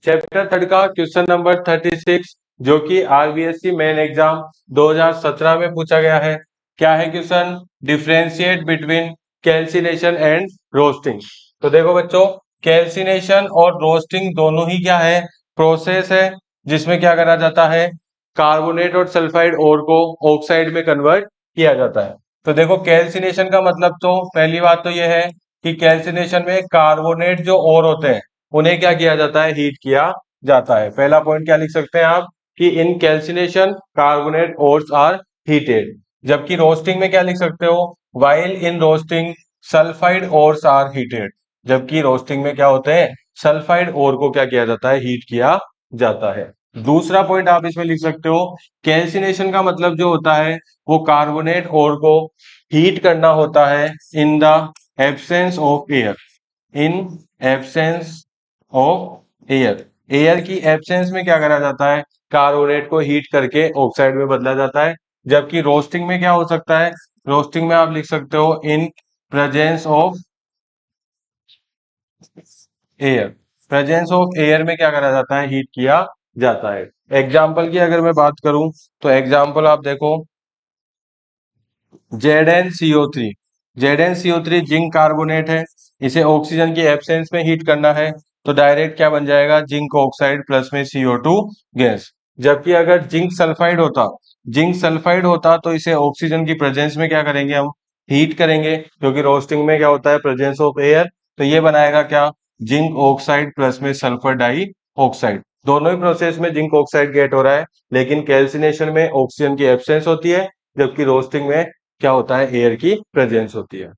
Chapter third का question number 36 जो कि आरबीएससी मेन एग्जाम 2017 में पूछा गया है। क्या है question? Differentiate between calcination and roasting. तो देखो बच्चों, कैल्सिनेशन और रोस्टिंग दोनों ही क्या है? प्रोसेस है जिसमें क्या करा जाता है? कार्बोनेट और सल्फाइड ओर को ऑक्साइड में कन्वर्ट किया जाता है। तो देखो, कैल्सिनेशन का मतलब तो पहली बात तो यह है कि कैल्सिनेशन में कार्बोनेट जो ओर होते हैं उन्हें क्या किया जाता है? हीट किया जाता है। पहला पॉइंट क्या लिख सकते हैं आप कि in calcination carbonate ores are heated. जबकि रोस्टिंग में क्या लिख सकते हो? While in roasting sulphide ores are heated. जबकि रोस्टिंग में क्या होते हैं? सल्फाइड ओर को क्या किया जाता है? हीट किया जाता है। दूसरा पॉइंट आप इसमें लिख सकते हो, कैल्सिनेशन का मतलब जो होता है वो कार्बोनेट ओर को हीट करना होता है in the absence of air. In absence of air, air की एब्सेंस में क्या करा जाता है? कार्बोनेट को हीट करके ऑक्साइड में बदला जाता है। जबकि रोस्टिंग में क्या हो सकता है? रोस्टिंग में आप लिख सकते हो in presence of air. Presence of air में क्या करा जाता है? हीट किया जाता है। एग्जाम्पल की अगर मैं बात करूं तो एग्जाम्पल आप देखो, ZnCO3। ZnCO3 जिंक कार्बोनेट है, इसे ऑक्सीजन की एब्सेंस में हीट करना है तो डायरेक्ट क्या बन जाएगा? जिंक ऑक्साइड प्लस में CO2 गैस। जबकि अगर जिंक सल्फाइड होता तो इसे ऑक्सीजन की प्रेजेंस में क्या करेंगे? हम हीट करेंगे, क्योंकि रोस्टिंग में क्या होता है? Presence of air. तो ये बनाएगा क्या? जिंक ऑक्साइड प्लस में सल्फर डाई ऑक्साइड। दोनों ही प्रोसेस में जिंक ऑक्साइड गेट हो रहा है, लेकिन कैल्सिनेशन में ऑक्सीजन की एब्सेंस होती है, जबकि रोस्टिंग में क्या होता है? एयर की प्रेजेंस होती है।